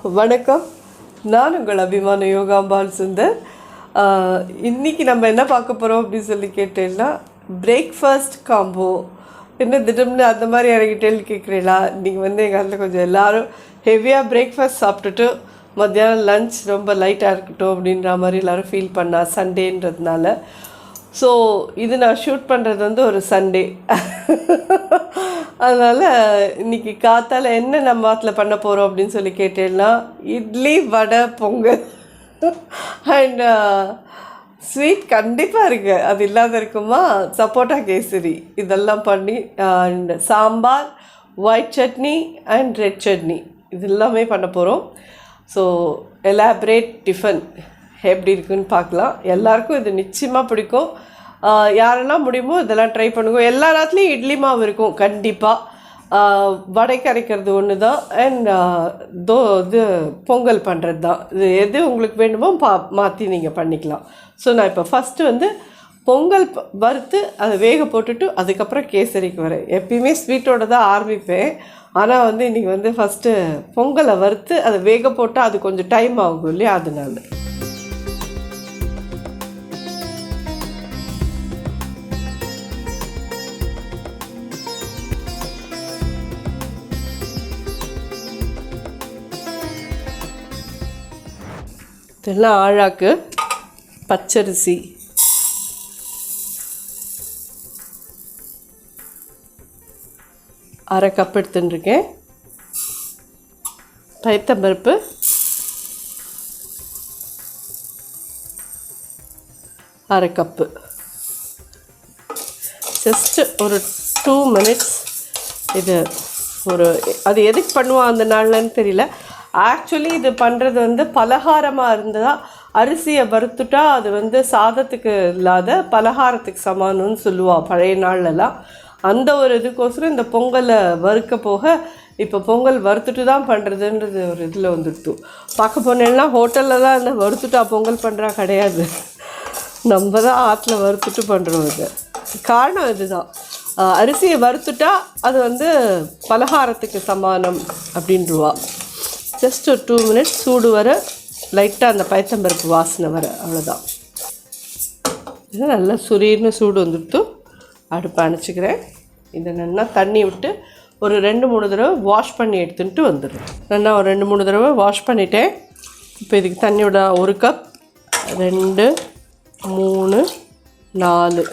வணக்கம். நான் உங்கள் அபிமான யோகாம்பால் சுந்தர். இன்றைக்கி நம்ம என்ன பார்க்க போகிறோம் அப்படின்னு சொல்லி கேட்டேன்னா, பிரேக்ஃபாஸ்ட் காம்போ. என்ன திடம்னு அந்த மாதிரி இறங்கிட்டேன்னு கேட்குறீங்களா? இன்றைக்கி எங்கள் அதில் கொஞ்சம் எல்லோரும் ஹெவியாக பிரேக்ஃபாஸ்ட் சாப்பிட்டுட்டு மத்தியானம் லன்ச் ரொம்ப லைட்டாக இருக்கட்டும் அப்படின்ற மாதிரி எல்லோரும் ஃபீல் பண்ணா சண்டேன்றதுனால. ஸோ இது நான் ஷூட் பண்ணுறது ஒரு சண்டே. அதனால் இன்றைக்கி காத்தால் என்ன நம்ம வாட்டில் பண்ண போகிறோம் அப்படின்னு சொல்லி கேட்டேன்னா, இட்லி, வடை, பொங்கல் அண்ட் ஸ்வீட் கண்டிப்பாக இருக்குது. அது இல்லாத இருக்குமா? சப்போட்டா கேசரி இதெல்லாம் பண்ணி and sambar, white chutney and red chutney இது எல்லாமே பண்ண போகிறோம். ஸோ எலாபரேட் டிஃபன் எப்படி இருக்குன்னு பார்க்கலாம். எல்லாருக்கும் இது நிச்சயமாக பிடிக்கும். யாரெல்லாம் முடியுமோ இதெல்லாம் ட்ரை பண்ணுங்க. எல்லா நேரத்துலேயும் இட்லி மாவு இருக்கும் கண்டிப்பாக. வடை கரைக்கிறது ஒன்று தான் அண்ட் இது பொங்கல் பண்ணுறது தான். இது எது உங்களுக்கு வேணுமோ மாற்றி நீங்கள் பண்ணிக்கலாம். ஸோ நான் இப்போ ஃபஸ்ட்டு பொங்கல் வறுத்து அதை வேக போட்டுட்டு அதுக்கப்புறம் கேசரிக்கு வரேன். எப்பயுமே ஸ்வீட்டோடு தான் ஆரம்பிப்பேன். ஆனால் இன்றைக்கி ஃபஸ்ட்டு பொங்கலை வறுத்து அதை வேக போட்டால் அது கொஞ்சம் டைம் ஆகும் இல்லையா, அதனால. இதெல்லாம் ஆழாக்கு பச்சரிசி, அரை கப் எடுத்துட்டுருக்கேன். பயத்தம்பருப்பு அரை கப்பு. ஜஸ்ட்டு ஒரு 2 minutes இது அது எதுக்கு பண்ணுவான் அந்த நாள்லன்னு தெரியல. ஆக்சுவலி இது பண்ணுறது பலகாரமாக இருந்ததா, அரிசியை வறுத்துட்டா அது சாதத்துக்கு இல்லாத பலகாரத்துக்கு சமானம்னு சொல்லுவாள் பழைய நாள்லலாம். அந்த ஒரு இதுக்கோசரம் இந்த பொங்கலை வறுக்க போக இப்போ பொங்கல் வறுத்துட்டு தான் பண்ணுறதுன்றது ஒரு இதில் வந்துடுத்து. பார்க்க போனேன்னா ஹோட்டலில் தான் இந்த வறுத்துட்டா பொங்கல் பண்ணுறா கிடையாது. நம்ம தான் ஆற்றுல வறுத்துட்டு பண்ணுறோம். இது காரணம் இதுதான். அரிசியை வறுத்துட்டா அது பலகாரத்துக்கு சமானம் அப்படின்டுவா. ஜஸ்ட் ஒரு 2 minutes சூடு வர லைட்டாக அந்த பயத்தம்பருப்பு வாசனை வர, அவ்வளோதான். இது நல்லா சுரீர்னு சூடு வந்துடுத்து. அடுப்பை அணைச்சிக்கிறேன். இதை நல்லா தண்ணி விட்டு ஒரு 2-3 தடவை வாஷ் பண்ணி எடுத்துகிட்டு வந்துடுறேன். நல்லா ஒரு 2-3 தடவை வாஷ் பண்ணிட்டேன். இப்போ இதுக்கு தண்ணி விட 1 கப், 2, 3, 4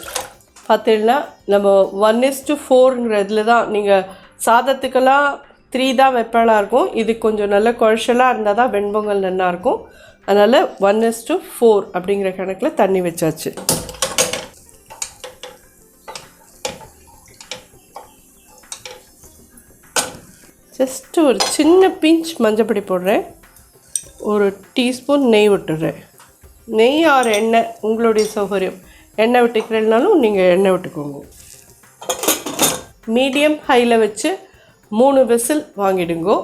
பார்த்தீங்கன்னா நம்ம 1:4ங்கிற இதில் தான். நீங்கள் சாதத்துக்கெல்லாம் 3 தான் வெப்பலாக இருக்கும். இது கொஞ்சம் நல்ல குழச்சலாக இருந்தால் தான் வெண்பொங்கல் நல்லாயிருக்கும். அதனால் 1:4 அப்படிங்கிற கணக்கில் தண்ணி வச்சாச்சு. ஜஸ்ட்டு ஒரு சின்ன பிஞ்ச் மஞ்சப்பொடி போடுறேன். ஒரு டீஸ்பூன் நெய் விட்டுடுறேன். நெய் ஆர் எண்ணெய் உங்களுடைய சௌகரியம். எண்ணெய் விட்டுக்கிறதுனாலும் நீங்கள் எண்ணெய் விட்டுக்கோங்க. மீடியம் ஹையில் வச்சு 3 விசில் வாங்கிடுங்கோ.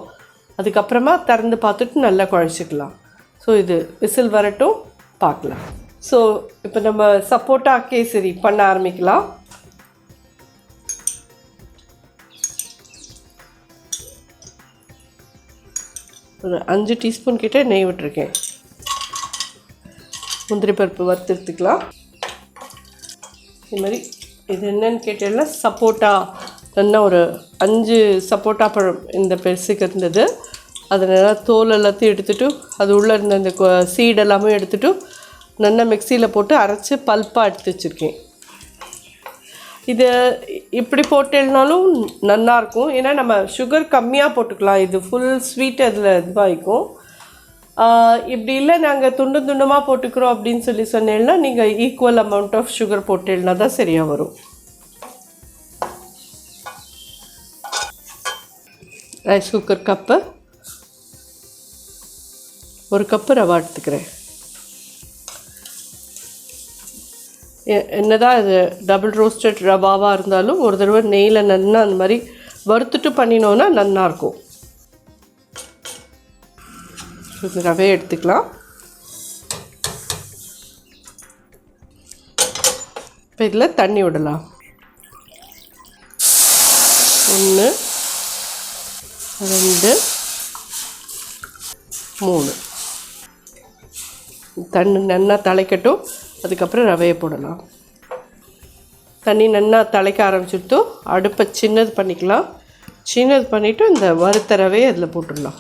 அதுக்கப்புறமா திறந்து பார்த்துட்டு நல்லா குழச்சிக்கலாம். ஸோ இது விசில் வரட்டும், பார்க்கலாம். ஸோ இப்போ நம்ம சப்போட்டா கேசரி பண்ண ஆரம்பிக்கலாம். ஒரு 5 டீஸ்பூன் கிட்டே நெய் விட்டுருக்கேன். முந்திரி பருப்பு வறுத்துக்கலாம். இது மாதிரி இது என்னன்னு கேட்டேன்னா சப்போட்டா நல்லா ஒரு 5 சப்போட்டா பழம் இந்த பெருசுக்கு இருந்தது. அதை நல்லா தோல் எல்லாத்தையும் எடுத்துகிட்டு அது உள்ளே இருந்த அந்த சீடு எல்லாமே எடுத்துகிட்டு நல்லா மிக்சியில் போட்டு அரைச்சி பல்ப்பாக எடுத்து வச்சுருக்கேன். இது இப்படி போட்டேன்னாலும் நல்லாயிருக்கும். ஏன்னா நம்ம சுகர் கம்மியாக போட்டுக்கலாம். இது ஃபுல் ஸ்வீட் அதில் இதுவாகிக்கும். இப்படி இல்லை நாங்கள் துண்டமாக போட்டுக்கிறோம் அப்படின்னு சொன்னேன்னா நீங்கள் ஈக்குவல் அமௌண்ட் ஆஃப் சுகர் போட்டேன்னா தான் சரியாக வரும். Rice cooker cup, 1 cup rava எடுத்துக்கிறேன். என்னதான் இது டபுள் ரோஸ்டட் ரவாவாக இருந்தாலும் ஒரு தடவை நெய்யில் நல்லா அந்த மாதிரி வறுத்துட்டு பண்ணினோன்னா நல்லாயிருக்கும். இந்த ரவையை எடுத்துக்கலாம். இப்போ இதில் தண்ணி விடலாம். 1 2 3. தண்ணி நல்லா திளைக்கட்டும். அதுக்கப்புறம் ரவையை போடலாம். தண்ணி நல்லா திளைக்க ஆரம்பிச்சுட்டு அடுப்பை சின்னது பண்ணிக்கலாம். சின்னது பண்ணிவிட்டு இந்த வறுத்த ரவையை அதில் போட்டுடலாம்.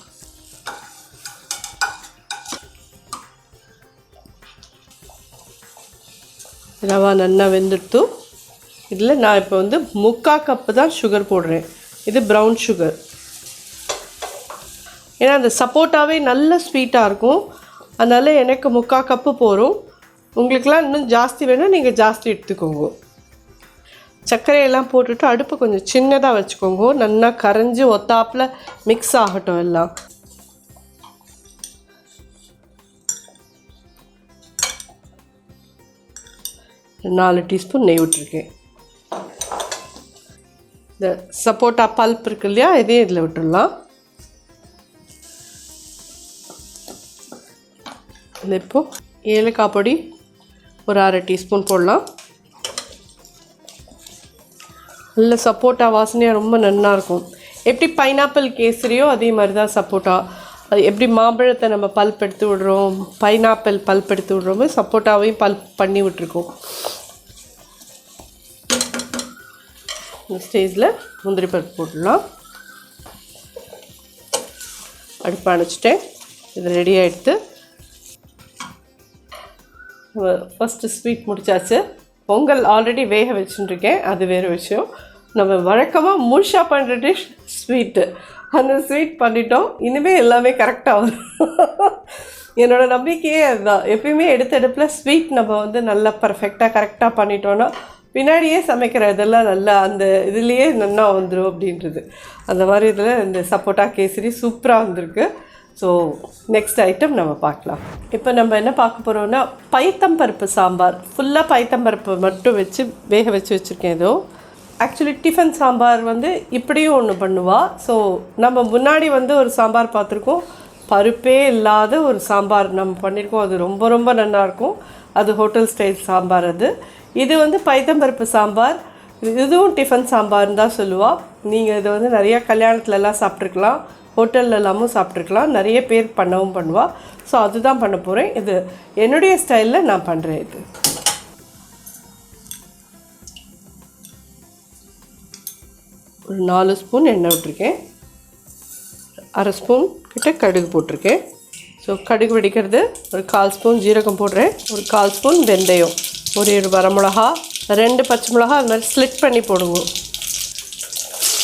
ரவா நல்லா வெந்துடுத்து. இதில் நான் இப்போ வந்து 3/4 கப்பு தான் சுகர் போடுறேன். இது ப்ரௌன் சுகர். ஏன்னா அந்த சப்போட்டாவே நல்ல ஸ்வீட்டாக இருக்கும். அதனால் எனக்கு 3/4 கப்பு போகும். உங்களுக்கெலாம் இன்னும் ஜாஸ்தி வேணும், நீங்கள் ஜாஸ்தி எடுத்துக்கோங்க. சர்க்கரையெல்லாம் போட்டுட்டு அடுப்பு கொஞ்சம் சின்னதாக வச்சுக்கோங்க. நல்லா கரைஞ்சி ஒத்தாப்பில் மிக்ஸ் ஆகட்டும் எல்லாம். ஒரு 4 டீஸ்பூன் நெய் விட்டுருக்கேன். இந்த சப்போட்டா பல்ப் இருக்கு இல்லையா, இதையும் இதில் விட்டுடலாம். இதில் இப்போது ஏலக்காய் பொடி ஒரு 1/2 டீஸ்பூன் போடலாம். நல்ல சப்போட்டா வாசனையாக ரொம்ப நல்லாயிருக்கும். எப்படி பைனாப்பிள் கேசரியோ அதே மாதிரி தான் சப்போட்டா. அது எப்படி மாம்பழத்தை நம்ம பல்ப் எடுத்து விடுறோம், பைனாப்பிள் பல்ப் எடுத்து விடுறோமோ சப்போட்டாவையும் பல்ப் பண்ணி விட்டுருக்கோம். இந்த ஸ்டேஜில் முந்திரி பருப்பு போட்டுடலாம். அடுப்பு அணைச்சிட்டேன். இது ரெடி ஆகிடுத்து. ஃபஸ்ட்டு ஸ்வீட் முடித்தாச்சு. பொங்கல் ஆல்ரெடி வேக வச்சுட்டுருக்கேன், அது வேறு விஷயம். நம்ம வழக்கமாக முழுசாக பண்ணுற டிஷ் ஸ்வீட்டு. அந்த ஸ்வீட் பண்ணிட்டோம். இனிமேல் எல்லாமே கரெக்டாக வரும். என்னோடய நம்பிக்கையே அதுதான். எப்பயுமே எடுப்பில் ஸ்வீட் நம்ம வந்து நல்லா பர்ஃபெக்டாக கரெக்டாக பண்ணிட்டோன்னா பின்னாடியே சமைக்கிற இதெல்லாம் நல்லா அந்த இதுலேயே நல்லா வந்துடும் அப்படின்றது. அந்த மாதிரி இதில் இந்த சப்போட்டா கேசரி சூப்பராக வந்திருக்கு. ஸோ நெக்ஸ்ட் ஐட்டம் நம்ம பார்க்கலாம். இப்போ நம்ம என்ன பார்க்க போகிறோம்னா பைத்தம்பருப்பு சாம்பார். ஃபுல்லாக பைத்தம்பருப்பு மட்டும் வச்சு வேக வச்சு வச்சுருக்கேன். ஏதோ ஆக்சுவலி டிஃபன் சாம்பார் வந்து இப்படியும் ஒன்று பண்ணுவாள். ஸோ நம்ம முன்னாடி வந்து ஒரு சாம்பார் பார்த்துருக்கோம், பருப்பே இல்லாத ஒரு சாம்பார் நம்ம பண்ணியிருக்கோம். அது ரொம்ப ரொம்ப நல்லாயிருக்கும். அது ஹோட்டல் ஸ்டைல் சாம்பார். இது வந்து பைத்தம்பருப்பு சாம்பார். இதுவும் டிஃபன் சாம்பார்னு தான் சொல்லுவாள். நீங்கள் இதை வந்து நிறையா கல்யாணத்துலலாம் சாப்பிட்ருக்கலாம், ஹோட்டல்லலாமும் சாப்பிட்ருக்கலாம். நிறைய பேர் பண்ணவும் பண்ணுவாள். ஸோ அதுதான் பண்ண போகிறேன். இது என்னுடைய ஸ்டைலில் நான் பண்ணுறேன். இது ஒரு 4 ஸ்பூன் எண்ணெய் விட்டுருக்கேன். 1/2 ஸ்பூன் கிட்ட கடுகு போட்டிருக்கேன். ஸோ கடுகு வெடிக்கிறது. ஒரு 1/4 ஸ்பூன் ஜீரகம் போடுறேன். ஒரு 1/4 ஸ்பூன் வெந்தயம், ஒரு 2 வரமிளகா, 2 பச்சை மிளகா அது மாதிரி ஸ்லிட் பண்ணி போடுவோம்.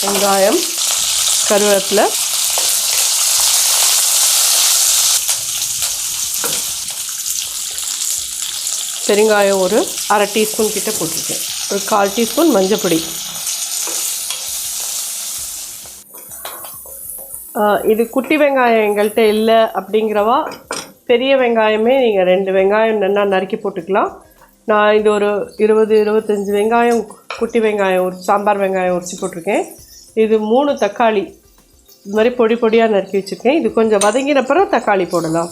வெங்காயம், கருவேப்பிலை, பெருங்காயம் ஒரு 1/2 டீஸ்பூன் கிட்ட போட்டிருக்கேன். ஒரு 1/4 டீஸ்பூன் மஞ்சப்பொடி. இது குட்டி வெங்காயம் எங்கள்கிட்ட இல்லை அப்படிங்கிறவா பெரிய வெங்காயமே நீங்கள் 2 வெங்காயம் நல்லா நறுக்கி போட்டுக்கலாம். நான் இது ஒரு 20-25 வெங்காயம் குட்டி வெங்காயம் ஒரு சாம்பார் வெங்காயம் உரிச்சு போட்டிருக்கேன். இது 3 தக்காளி இது மாதிரி பொடி பொடியாக நறுக்கி வச்சுருக்கேன். இது கொஞ்சம் வதங்கினப்புறம் தக்காளி போடலாம்.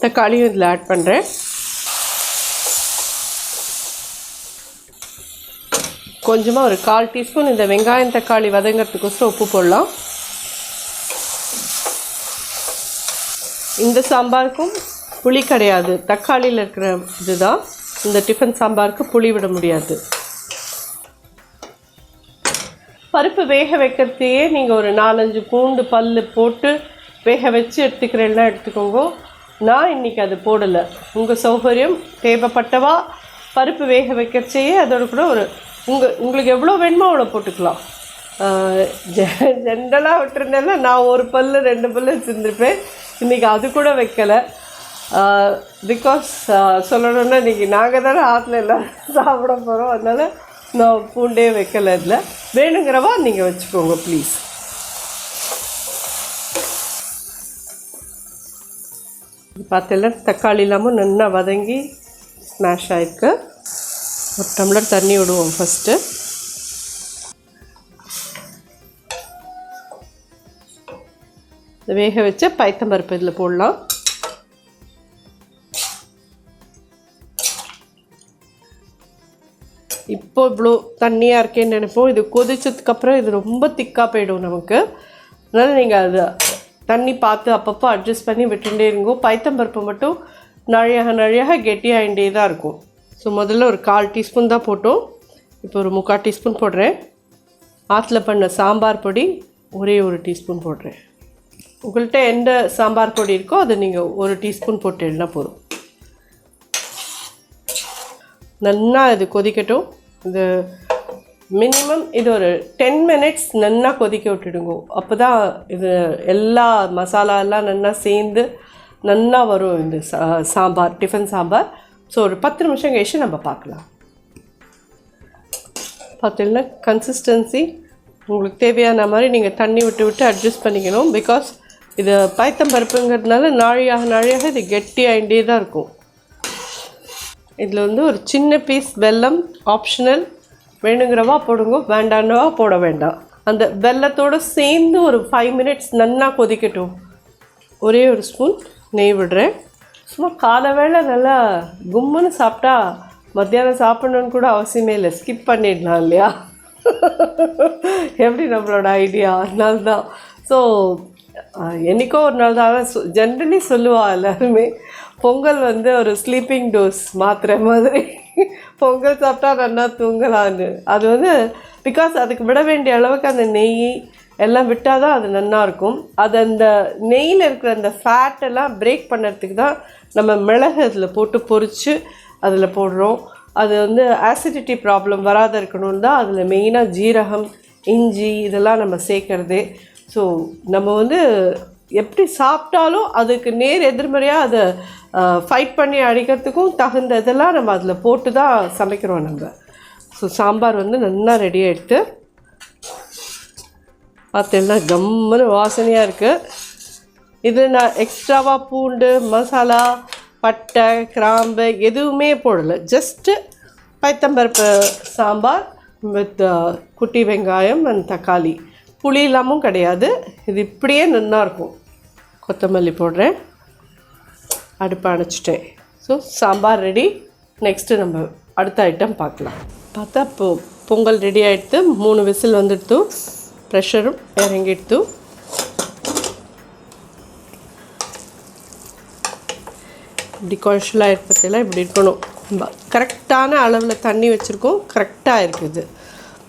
தக்காளியும் இதில் ஆட் பண்ணுறேன். கொஞ்சமாக ஒரு 1/4 டீஸ்பூன் இந்த வெங்காயம் தக்காளி வதங்கிறதுக்கோசரம் உப்பு போடலாம். இந்த சாம்பாருக்கும் புளி கிடையாது, தக்காளியில் இருக்கிற இதுதான். இந்த டிஃபன் சாம்பாருக்கு புளி விட முடியாது. பருப்பு வேக வைக்கிறதையே நீங்கள் ஒரு 4-5 பூண்டு பல் போட்டு வேக வச்சு எடுத்துக்கிறேன்னா எடுத்துக்கோங்க. நான் இன்றைக்கி அது போடலை. உங்கள் சௌகரியம். தேவைப்பட்டவா பருப்பு வேக வைக்கிறச்சையே அதோட கூட ஒரு உங்களுக்கு எவ்வளோ வேணுமோ அவ்வளோ போட்டுக்கலாம். ஜென்ரலாக விட்டுருந்தேன்னா நான் 1 பல் 2 பல் வச்சுருந்துருப்பேன். இன்றைக்கி அது கூட வைக்கலை. பிகாஸ் சொல்லணுன்னா இன்றைக்கி நாங்கள் தானே ஆற்றுல எல்லாம் சாப்பிட போகிறோம். அதனால் நான் பூண்டே வைக்கலை. இதில் வேணுங்கிறவா நீங்கள் வச்சுக்கோங்க ப்ளீஸ். பார்த்தல தக்காளி இல்லாமல் நல்லா வதங்கி ஸ்மாஷ் ஆகிருக்கு. ஒரு டம்ளர் தண்ணி விடுவோம் ஃபஸ்ட்டு. வேக வச்ச பைத்தம்பருப்பு இதில் போடலாம். இப்போ இவ்வளோ தண்ணியாக இருக்கேன்னு நினைப்போம். இது கொதிச்சதுக்கப்புறம் இது ரொம்ப திக்காக போயிடும் நமக்கு. அதனால் நீங்கள் அதை தண்ணி பார்த்து அப்பப்போ அட்ஜஸ்ட் பண்ணி விட்டுட்டே இருங்கோ. பைத்தம்பருப்பு மட்டும் நழியாக கெட்டியாகிட்டே தான் இருக்கும். ஸோ முதல்ல ஒரு 1/4 டீஸ்பூன் தான் போட்டோம். இப்போ ஒரு 3/4 டீஸ்பூன் போடுறேன். ஆற்றுல பண்ண சாம்பார் பொடி ஒரே 1 டீஸ்பூன் போடுறேன். உங்கள்கிட்ட எந்த சாம்பார் பொடி இருக்கோ அதை நீங்கள் 1 டீஸ்பூன் போட்டு எடுனா போதும். நல்லா இது கொதிக்கட்டும். இது மினிமம் இது ஒரு 10 மினிட்ஸ் நல்லா கொதிக்க விட்டுடுங்க. அப்போ தான் இது எல்லா மசாலாலாம் நல்லா சேர்ந்து நல்லா வரும் இந்த சாம்பார், டிஃபன் சாம்பார். ஸோ ஒரு 10 நிமிஷம் கழிச்சு நம்ம பார்க்கலாம். பார்த்தீங்கன்னா கன்சிஸ்டன்சி உங்களுக்கு தேவையான மாதிரி நீங்கள் தண்ணி விட்டு அட்ஜஸ்ட் பண்ணிக்கணும். பிகாஸ் இது பைத்தம்பருப்புங்கிறதுனால நாழியாக இது கெட்டியாகிட்டே தான் இருக்கும். இதில் வந்து ஒரு சின்ன பீஸ் வெல்லம் ஆப்ஷனல், வேணுங்கிறவா போடுங்க, வேண்டாண்டவா போட வேண்டாம். அந்த வெல்லத்தோடு சேர்ந்து ஒரு 5 மினிட்ஸ் நல்லா கொதிக்கட்டும். ஒரே 1 ஸ்பூன் நெய் விடுறேன். சும்மா காலை வேளை நல்லா கும்முன்னு சாப்பிட்டா மத்தியானம் சாப்பிடணுன்னு கூட அவசியமே இல்லை, ஸ்கிப் பண்ணிடலாம் இல்லையா? எப்படி நம்மளோட ஐடியா? அதனால தான். ஸோ என்றைக்கோ ஒரு நாள் தான் ஜென்ரலி சொல்லுவாள் எல்லாருமே, பொங்கல் வந்து ஒரு ஸ்லீப்பிங் டோஸ் மாத்திரை மாதிரி, பொங்கல் சாப்பிட்டா நல்லா தூங்கலான்னு. அது வந்து பிகாஸ் அதுக்கு விட வேண்டிய அளவுக்கு அந்த நெய் எல்லாம் விட்டால் தான் அது நல்லாயிருக்கும். அது அந்த நெய்யில் இருக்கிற அந்த ஃபேட்டெல்லாம் பிரேக் பண்ணுறதுக்கு தான் நம்ம மிளகு அதில் போட்டு பொரித்து அதில் போடுறோம். அது வந்து ஆசிடிட்டி ப்ராப்ளம் வராத இருக்கணும்னு தான் அதில் மெயினாக ஜீரகம், இஞ்சி இதெல்லாம் நம்ம சேர்க்குறதே. ஸோ நம்ம வந்து எப்படி சாப்பிட்டாலும் அதுக்கு நேர் எதிர்மறையாக அதை ஃபைட் பண்ணி அடிக்கிறதுக்கும் தகுந்த இதெல்லாம் நம்ம அதில் போட்டு தான் சமைக்கிறோம் நம்ம. ஸோ சாம்பார் வந்து நல்லா ரெடியாக எடுத்து பார்த்தீங்கன்னா கம்முன்னு வாசனையாக இருக்குது. இதில் நான் எக்ஸ்ட்ராவாக பூண்டு, மசாலா, பட்டை, கிராம்பு எதுவுமே போடலை. ஜஸ்ட்டு பைத்தம்பருப்பு சாம்பார் வித் குட்டி வெங்காயம் அண்ட் தக்காளி, புளி இல்லாமல் கிடையாது. இது இப்படியே நல்லாயிருக்கும். கொத்தமல்லி போடுறேன். அடுப்பை அணைச்சிட்டேன். So sambar ready. நெக்ஸ்ட்டு நம்ம அடுத்த ஐட்டம் பார்க்கலாம். பார்த்தா பொங்கல் ரெடி ஆகிடுத்து. 3 விசில் வந்துடுத்து, ப்ரெஷரும் இறங்கிடுத்து. இப்படி குழச்சலாக இருப்பதெல்லாம் இப்படி இருக்கணும். கரெக்டான அளவில் தண்ணி வச்சுருக்கோம், கரெக்டாக இருக்குது.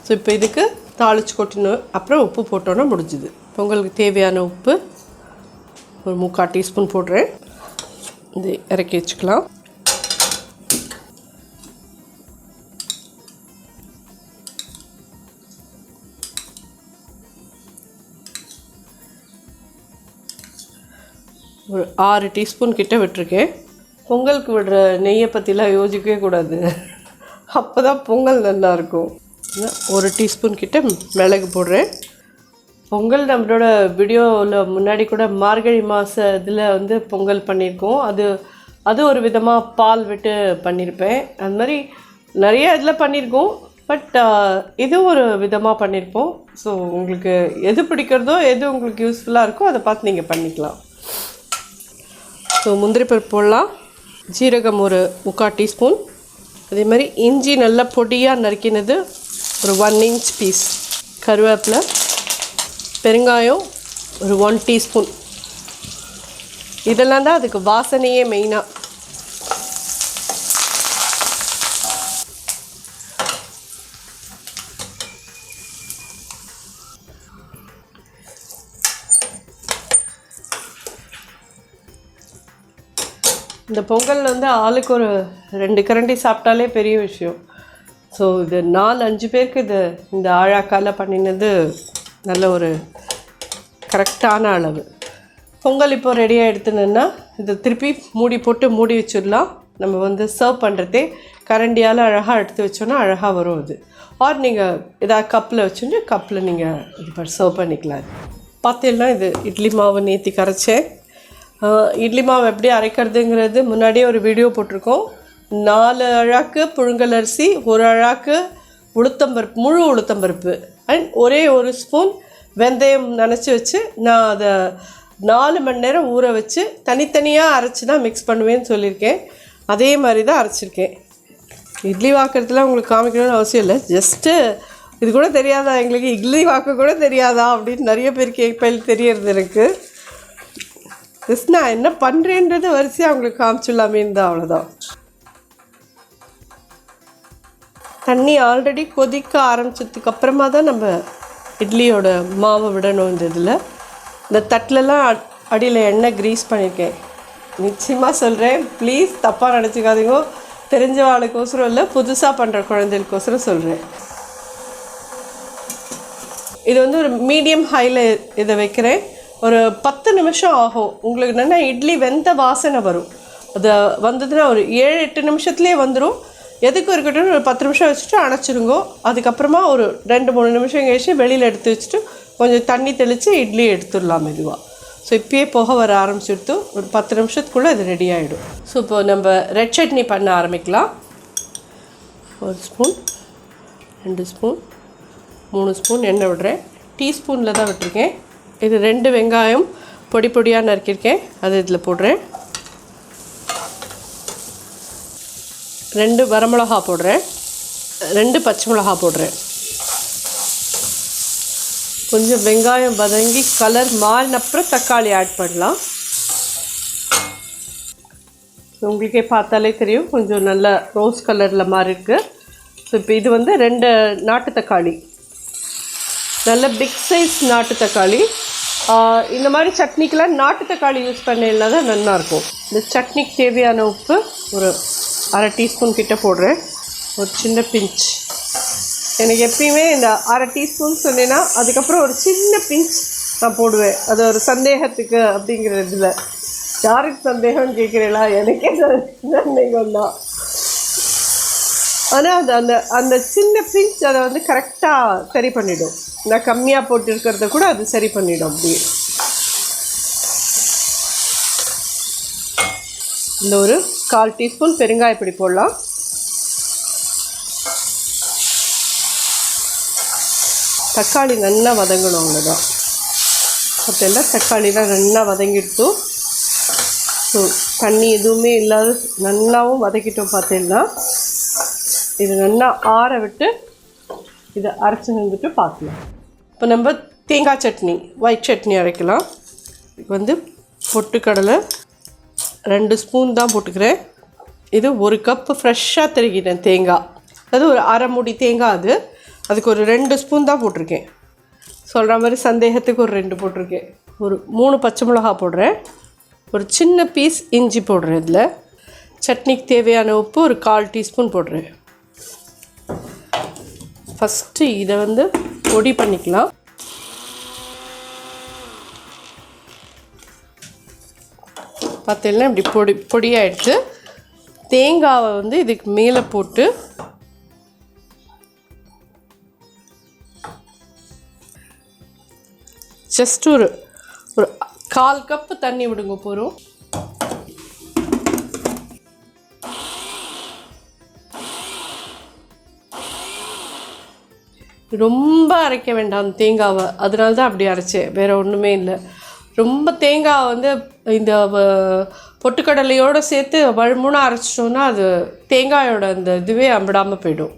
ஸோ இப்போ இதுக்கு தாளித்து கொட்டணும். அப்புறம் உப்பு போட்டோன்னா முடிஞ்சுது. பொங்கலுக்கு தேவையான உப்பு ஒரு 3/4 டீஸ்பூன் போடுறேன். இது இறக்கி வச்சுக்கலாம். ஒரு 6 டீஸ்பூன் கிட்ட விட்டுருக்கேன். பொங்கலுக்கு விடுற நெய்யை பற்றிலாம் யோசிக்கவே கூடாது, அப்போ தான் பொங்கல் நல்லாயிருக்கும். 1 டீஸ்பூன் கிட்ட மிளகு போடுறேன். பொங்கல் நம்மளோட வீடியோவில் முன்னாடி கூட மார்கழி மாத இதில் வந்து பொங்கல் பண்ணியிருக்கோம். அது ஒரு விதமாக பால் விட்டு பண்ணியிருப்பேன். அது மாதிரி நிறைய இதில் பண்ணியிருக்கோம். பட் இது ஒரு விதமாக பண்ணியிருப்போம். ஸோ உங்களுக்கு எது பிடிக்கிறதோ, எது உங்களுக்கு யூஸ்ஃபுல்லாக இருக்கோ அதை பார்த்து நீங்கள் பண்ணிக்கலாம். ஸோ முந்திரி பருப்பு போடலாம். ஜீரகம் ஒரு 3/4 டீஸ்பூன். அதே மாதிரி இஞ்சி நல்லா பொடியாக நறுக்கினது ஒரு 1 இன்ச் பீஸ். கருவேப்பிலை, பெருங்காயம் ஒரு 1 டீஸ்பூன். இதெல்லாம் தான் அதுக்கு வாசனையே மெயினாக. இந்த பொங்கலில் வந்து ஆளுக்கு ஒரு 2 கரண்டி சாப்பிட்டாலே பெரிய விஷயம். ஸோ இது 4-5 பேருக்கு இந்த ஆழாக்கால பண்ணினது நல்ல ஒரு கரெக்டான அளவு. பொங்கல் இப்போ ரெடியாக எடுத்துனோன்னா இதை திருப்பி மூடி போட்டு மூடி வச்சிடலாம். நம்ம வந்து சர்வ் பண்ணுறதே கரண்டியால் அழகாக எடுத்து வச்சோன்னா அழகாக வரும் அது. ஆர் நீங்கள் எதாவது கப்பில் வச்சுட்டு கப்பில் நீங்கள் இது சர்வ் பண்ணிக்கலாம். பார்த்தீங்கன்னா இது இட்லி மாவு நேற்று கரைச்சேன். இட்லி மாவு எப்படி அரைக்கிறதுங்கிறது முன்னாடியே ஒரு வீடியோ போட்டிருக்கோம். 4 அழாக்கு புழுங்கல் அரிசி, 1 அழாக்கு உளுத்தம்பருப்பு, முழு உளுத்தம்பருப்பு அண்ட் ஒரே 1 ஸ்பூன் வெந்தயம் நனைச்சி வச்சு நான் அதை 4 மணி நேரம் ஊற வச்சு தனித்தனியாக அரைச்சி தான் மிக்ஸ் பண்ணுவேன்னு சொல்லியிருக்கேன். அதே மாதிரி தான் அரைச்சிருக்கேன். இட்லி வாக்கிறதுலாம் உங்களுக்கு காமிக்கணும்னு அவசியம் இல்லை. ஜஸ்ட்டு இது கூட தெரியாதா எங்களுக்கு, இட்லி வாக்க கூட தெரியாதா அப்படின்னு நிறைய பேர் கேட்பேன். தெரியறது எனக்கு. ஜஸ்ட் நான் என்ன பண்ணுறேன்றது வரிசையாக அவங்களுக்கு காமிச்சிடலாமேன்னு தான், அவ்வளோதான். தண்ணி ஆல்ரெடி கொதிக்க ஆரம்பிச்சதுக்கு அப்புறமா தான் நம்ம இட்லியோட மாவை விடணும். இந்த தட்டிலலாம் அடியில் எண்ணெய் க்ரீஸ் பண்ணியிருக்கேன். நிச்சயமாக சொல்கிறேன், ப்ளீஸ் தப்பாக நினச்சிக்காதீங்க. தெரிஞ்ச ஆளுக்கோசரம் இல்லை, புதுசாக பண்ணுற குழந்தைகளுக்கோசரம் சொல்கிறேன். இது வந்து ஒரு மீடியம் ஹையில் இதை வைக்கிறேன். ஒரு 10 நிமிஷம் ஆகும். உங்களுக்கு என்னென்னா இட்லி வெந்த வாசனை வரும். அது வந்ததுன்னா ஒரு 7-8 நிமிஷத்துலேயே வந்துடும். எதுக்கு இருக்கட்டும், ஒரு 10 நிமிஷம் வச்சுட்டு அணைச்சிருங்கோ. அதுக்கப்புறமா ஒரு 2-3 நிமிஷம் கழிச்சு வெளியில் எடுத்து வச்சுட்டு கொஞ்சம் தண்ணி தெளித்து இட்லி எடுத்துடலாம் மெதுவாக. ஸோ இப்போயே புகை வர ஆரம்பிச்சுடுத்து ஒரு 10 நிமிஷத்துக்குள்ளே அது ரெடி ஆகிடும். ஸோ இப்போது நம்ம ரெட் சட்னி பண்ண ஆரம்பிக்கலாம். 1 ஸ்பூன், 2 ஸ்பூன், 3 ஸ்பூன் எண்ணெய் விடுறேன். டீஸ்பூனில் தான் விட்டுருக்கேன். இது 2 வெங்காயம் பொடி பொடியாக நறுக்கியிருக்கேன், அது இதில் போடுறேன். 2 வரமிளகா போடுறேன். 2 பச்சை மிளகா போடுறேன். கொஞ்சம் வெங்காயம் வதங்கி கலர் மாறினப்புறம் தக்காளி ஆட் பண்ணலாம். உங்களுக்கே பார்த்தாலே தெரியும் கொஞ்சம் நல்ல ரோஸ் கலரில் மாறி இருக்குது. ஸோ இப்போ இது வந்து 2 நாட்டு தக்காளி, நல்ல பிக் சைஸ் நாட்டு தக்காளி. இந்த மாதிரி சட்னிக்கெலாம் நாட்டு தக்காளி யூஸ் பண்ணல தான் நல்லாயிருக்கும். இந்த சட்னிக்கு தேவையான உப்பு ஒரு 1/2 டீஸ்பூன் கிட்ட போடுறேன். ஒரு சின்ன பிஞ்ச், எனக்கு எப்பயுமே இந்த 1/2 டீஸ்பூன் சொன்னேன்னா அதுக்கப்புறம் ஒரு சின்ன பிஞ்ச் நான் போடுவேன். அது ஒரு சந்தேகத்துக்கு அப்படிங்கிறதுல. யாருக்கு சந்தேகம்னு கேட்குறீங்களா? எனக்கே சந்தேகம் தான். ஆனால் அது அந்த சின்ன பிஞ்ச் அதை வந்து கரெக்டாக சரி பண்ணிவிடும். நான் கம்மியாக போட்டுருக்கிறத கூட அது சரி பண்ணிவிடும். அப்படியே இந்த ஒரு 1/4 டீஸ்பூன் பெருங்காயப்பொடி போடலாம். தக்காளி நல்லா வதங்கணும், அவ்வளோதான். மற்றெல்லாம் தக்காளிலாம் நல்லா வதங்கிடுத்து. ஸோ தண்ணி எதுவுமே இல்லாத நல்லாவும் வதக்கிட்டோம். பார்த்தீங்கன்னா இது நல்லா ஆற விட்டு இதை அரைச்சி வந்துட்டு பார்க்கலாம். இப்போ நம்ம தேங்காய் சட்னி, ஒயிட் சட்னி அரைக்கலாம். இப்போ வந்து பொட்டுக்கடலை 2 ஸ்பூன் தான் போட்டுக்கிறேன். இது 1 கப்பு ஃப்ரெஷ்ஷாக திருகிட்டேன் தேங்காய். அது ஒரு 1/2 மூடி தேங்காய். அதுக்கு ஒரு 2 ஸ்பூன் தான் போட்டிருக்கேன். சொல்கிற மாதிரி சந்தேகத்துக்கு ஒரு 2 போட்டிருக்கேன். ஒரு 3 பச்சை மிளகா போடுறேன். ஒரு சின்ன பீஸ் இஞ்சி போடுறேன். இதில் சட்னிக்கு தேவையான உப்பு ஒரு 1/4 டீஸ்பூன் போடுறேன். ஃபஸ்ட்டு இதை வந்து பொடி பண்ணிக்கலாம். பார்த்தீங்கன்னா இப்படி பொடியாகிடுச்சு. தேங்காவை வந்து இதுக்கு மேலே போட்டு ஜஸ்ட் ஒரு 1/4 கப்பு தண்ணி விடுங்க போகிறோம். ரொம்ப அரைக்க வேண்டாம் தேங்காவை, அதனால தான் அப்படி அரைச்சேன், வேறு ஒன்றுமே இல்லை. ரொம்ப தேங்காவை வந்து இந்த பொட்டுக்கடலையோடு சேர்த்து வழுமுன்னா அரைச்சிட்டோன்னா அது தேங்காயோட அந்த இதுவே அம்பிடாமல் போயிடும்.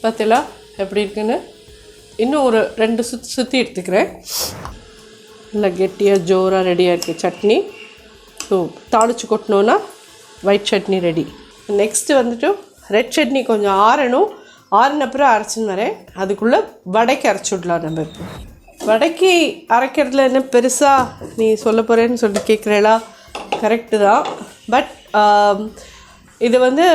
பார்த்தீங்களா எப்படி இருக்குன்னு? இன்னும் ஒரு 2 சுற்றி எடுத்துக்கிறேன். நல்லா கெட்டியாக ஜோராக ரெடியாக இருக்குது சட்னி. ஸோ தாளித்து கொட்டினோன்னா ஒயிட் சட்னி ரெடி. நெக்ஸ்ட்டு வந்துட்டு ரெட் சட்னி கொஞ்சம் ஆறணும். ஆறினப்புறம் அரைச்சின்னு வரேன். அதுக்குள்ளே வடைக்கு அரைச்சி விடலாம். நம்ம இப்போ வடைக்கு அரைக்கிறதுல என்ன பெருசாக நீ சொல்ல போகிறேன்னு சொல்லிட்டு கேட்குறேளா? கரெக்டு தான். பட் இது வந்து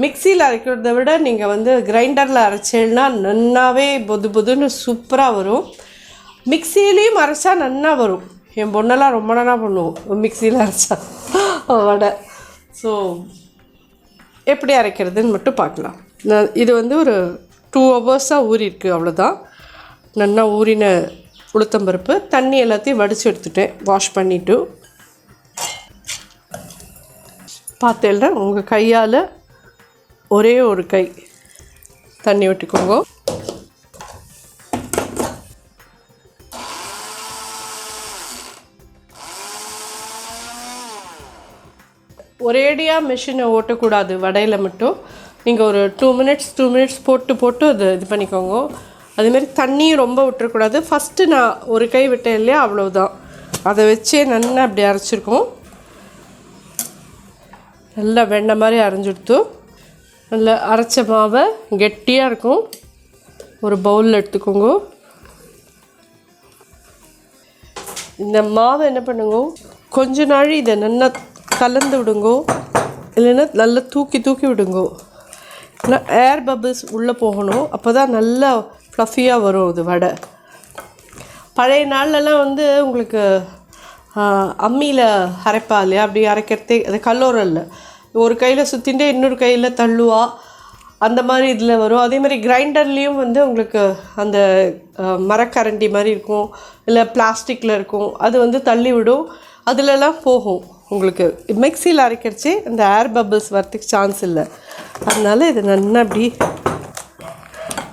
மிக்சியில் அரைக்கிறத விட நீங்கள் வந்து கிரைண்டரில் அரைச்சேன்னா நன்னாவே பொதுன்னு சூப்பராக வரும். மிக்சியிலையும் அரைச்சா நன்னா வரும். என் பொண்ணெல்லாம் ரொம்ப நல்லா பண்ணுவோம் மிக்சியில் அரைச்சா வடை. ஸோ எப்படி அரைக்கிறதுன்னு மட்டும் பார்க்கலாம். இது வந்து ஒரு 2 ஹவர்ஸாக ஊறிருக்கு, அவ்வளோதான். நல்லா ஊறின உளுத்தம்பருப்பு தண்ணி எல்லாத்தையும் வடித்து எடுத்துட்டேன், வாஷ் பண்ணிவிட்டு. பார்த்தேன்னா உங்கள் கையால் ஒரே ஒரு கை தண்ணி விட்டுக்கோங்க. ஒரேடியாக மிஷினை ஓட்டக்கூடாது வடையில் மட்டும். நீங்கள் ஒரு 2 மினிட்ஸ் போட்டு அது இது பண்ணிக்கோங்க. அதேமாரி தண்ணியும் ரொம்ப விட்டுறக்கூடாது. ஃபஸ்ட்டு நான் ஒரு கை விட்டேன் இல்லையா, அவ்வளோதான். அதை வச்சே நல்லா அப்படி அரைச்சிருக்கோம். நல்லா வெண்ணெய் மாதிரி அரைஞ்சிடுத்து. நல்லா அரைச்ச மாவை கெட்டியாக இருக்கும். ஒரு பவுலில் எடுத்துக்கோங்க. இந்த மாவை என்ன பண்ணுங்க, கொஞ்ச நாள் இதை நல்லா கலந்து விடுங்கோ, இல்லைன்னா நல்லா தூக்கி விடுங்கோ. ஏன்னா ஏர் பபிள்ஸ் உள்ளே போகணும், அப்போ தான் நல்லா ஃப்ளஃபியாக வரும் இது வடை. பழைய நாள்லலாம் வந்து உங்களுக்கு அம்மியில் அரைப்பா இல்லையா, அப்படி அரைக்கிறதே அது கல்லோரல்ல ஒரு கையில் சுற்றிகிட்டே இன்னொரு கையில் தள்ளுவா, அந்த மாதிரி இதில் வரும். அதே மாதிரி கிரைண்டர்லேயும் வந்து உங்களுக்கு அந்த மரக்கரண்டி மாதிரி இருக்கும், இல்லை பிளாஸ்டிக்கில் இருக்கும், அது வந்து தள்ளி விடும், அதிலலாம் போகும். உங்களுக்கு மிக்சியில் அரைக்கிறச்சே அந்த ஏர் பபிள்ஸ் வரத்துக்கு சான்ஸ் இல்லை. அதனால் இது நல்லா அப்படி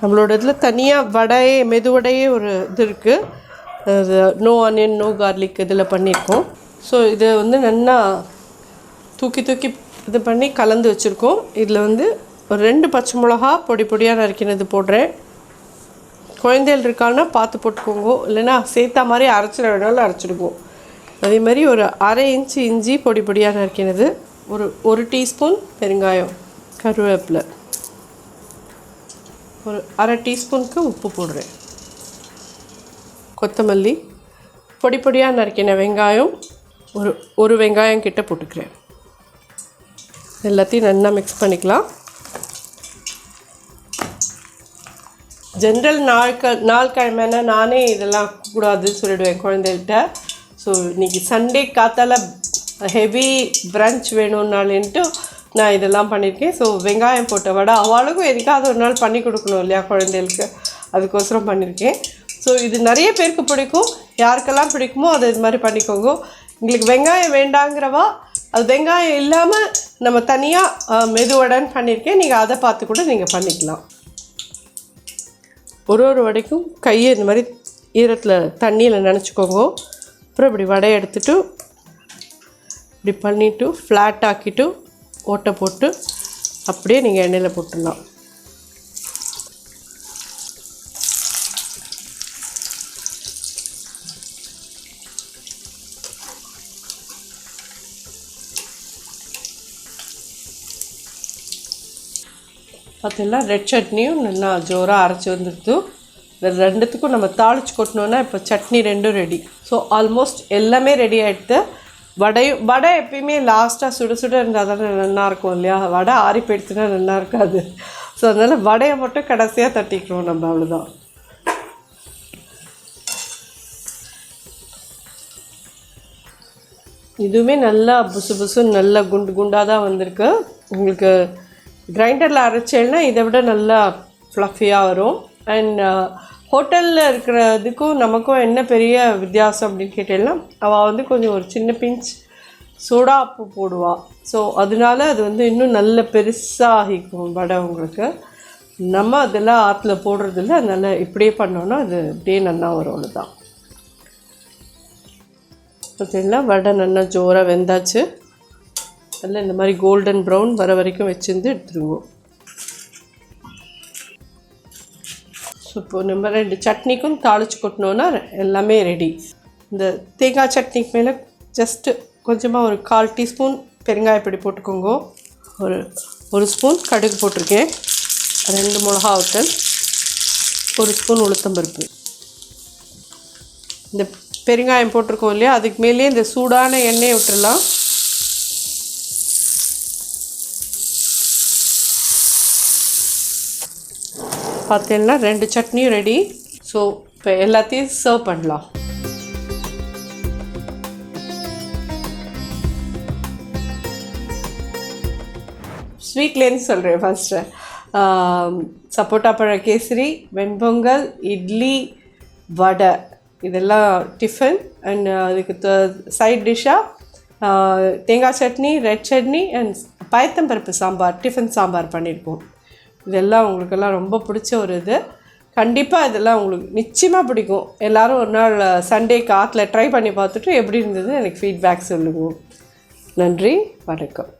நம்மளோட இதில் தனியாக வடையே மெதுவடையே ஒரு இது இருக்குது, அது நோ ஆனியன் நோ கார்லிக் இதில் பண்ணியிருக்கோம். ஸோ இதை வந்து நல்லா தூக்கி இது பண்ணி கலந்து வச்சுருக்கோம். இதில் வந்து ஒரு 2 பச்சை மிளகா பொடியாக நறுக்கினது போடுறேன். குழந்தைகள் இருக்காங்கன்னா பார்த்து போட்டுக்கோங்க, இல்லைன்னா சேர்த்தா மாதிரி அரைச்சிட வேணாலும் அரைச்சிடுவோம். அதே மாதிரி ஒரு 1/2 இன்ச்சு இஞ்சி பொடியாக நறுக்கினது, ஒரு டீஸ்பூன் பெருங்காயம், கருவேப்பிலை, ஒரு 1/2 டீஸ்பூனுக்கு உப்பு போடுறேன், கொத்தமல்லி, பொடியாக நறுக்கின வெங்காயம், ஒரு வெங்காயம் கிட்ட போட்டுக்கிறேன். எல்லாத்தையும் நல்லா மிக்ஸ் பண்ணிக்கலாம். ஜென்ரல் நாள் கிழமைனா நானே இதெல்லாம் கூடாதுன்னு சொல்லிவிடுவேன் குழந்தைகிட்ட. ஸோ இன்றைக்கி சண்டே காத்தால் ஹெவி பிரஞ்ச் வேணும்னாலேன்ட்டு நான் இதெல்லாம் பண்ணியிருக்கேன். ஸோ வெங்காயம் போட்ட வடை அவளுக்கும் எதுக்காவது ஒரு நாள் பண்ணி கொடுக்கணும் இல்லையா குழந்தைகளுக்கு, அதுக்கோசரம் பண்ணியிருக்கேன். ஸோ இது நிறைய பேருக்கு பிடிக்கும், யாருக்கெல்லாம் பிடிக்குமோ அதை இது மாதிரி பண்ணிக்கோங்க. உங்களுக்கு வெங்காயம் வேண்டாங்கிறவா அது வெங்காயம் இல்லாமல் நம்ம தனியாக மெதுவடைன்னு பண்ணியிருக்கேன், நீங்கள் அதை பார்த்து கூட நீங்கள் பண்ணிக்கலாம். ஒரு வடைக்கும் கையை இந்த மாதிரி ஈரத்தில் தண்ணியில் நனைச்சிக்கோங்க. அப்புறம் இப்படி வடையை எடுத்துகிட்டு இப்படி பண்ணிவிட்டு ஃப்ளாட் ஆக்கிட்டு ஓட்டை போட்டு அப்படியே நீங்கள் எண்ணெயில் போட்டுடலாம். பார்த்தீங்கன்னா ரெட் சட்னியும் நல்லா ஜோராக அரைச்சி வந்துடுது. இந்த ரெண்டுத்துக்கும் நம்ம தாளித்து கொட்டினோன்னா இப்போ சட்னி ரெண்டும் ரெடி. ஸோ ஆல்மோஸ்ட் எல்லாமே ரெடி ஆகிடுது. வடை எப்பயுமே லாஸ்ட்டாக சுட இருந்தால் தானே நல்லாயிருக்கும் இல்லையா, வடை ஆறி போயிடுச்சுன்னா நல்லா இருக்காது. ஸோ அதனால் வடையை மட்டும் கடைசியாக தட்டிக்கிறோம் நம்ம, அவ்வளோதான். இதுவுமே நல்லா புசுன்னு நல்லா குண்டாக தான் வந்திருக்கு. உங்களுக்கு கிரைண்டரில் அரைச்சேன்னா இதை விட நல்லா ஃப்ளஃபியாக வரும். அண்ட் ஹோட்டலில் இருக்கிறதுக்கும் நமக்கும் என்ன பெரிய வித்தியாசம் அப்படின்னு கேட்டேன்னா, அவள் வந்து கொஞ்சம் ஒரு சின்ன பிஞ்ச் சோடா உப்பு போடுவாள். ஸோ அதனால அது வந்து இன்னும் நல்ல பெருசாக ஆகிக்கும் வடை உங்களுக்கு. நம்ம அதெல்லாம் ஆற்றுல போடுறதில்ல, அதனால் இப்படியே பண்ணோன்னா அது இப்படியே நல்லா வரும், அவ்வளோதான். பார்த்தீங்கன்னா வடை நல்லா ஜோராக வெந்தாச்சு. நல்லா இந்த மாதிரி கோல்டன் ப்ரௌன் வர வரைக்கும் வச்சுருந்து எடுத்துருவோம். ஸோ இப்போ நம்ம 2 சட்னிக்கும் தாளித்து கொட்டினோன்னா எல்லாமே ரெடி. இந்த தேங்காய் சட்னிக்கு மேலே ஜஸ்ட்டு கொஞ்சமாக ஒரு 1/4 டீஸ்பூன் பெருங்காயப்பொடி போட்டுக்கோங்க. ஒரு ஸ்பூன் கடுகு போட்டிருக்கேன், 2 மிளகா வத்தல், 1 ஸ்பூன் உளுத்தம்பருப்பு. இந்த பெருங்காயம் போட்டிருக்கோம் இல்லையா, அதுக்கு மேலேயே இந்த சூடான எண்ணெயை விட்டுடலாம். பார்த்தீங்கன்னா 2 சட்னியும் ரெடி. ஸோ இப்போ எல்லாத்தையும் சர்வ் பண்ணலாம். ஸ்வீட்லேருந்து சொல்கிறேன் ஃபஸ்ட்டு. சப்போட்டா பழ கேசரி, வெண்பொங்கல், இட்லி, வடை, இதெல்லாம் டிஃபன். அண்ட் அதுக்கு சைட் டிஷ்ஷாக தேங்காய் சட்னி, ரெட் சட்னி அண்ட் பயத்தம்பருப்பு சாம்பார், டிஃபன் சாம்பார் பண்ணியிருக்கோம். இதெல்லாம் உங்களுக்கெல்லாம் ரொம்ப பிடிச்ச ஒரு இது. கண்டிப்பாக இதெல்லாம் உங்களுக்கு நிச்சயமாக பிடிக்கும். எல்லோரும் ஒரு நாள் சண்டேக்கு ஆற்றுல ட்ரை பண்ணி பார்த்துட்டு எப்படி இருந்தது எனக்கு ஃபீட்பேக் சொல்லுங்கள். நன்றி, வணக்கம்.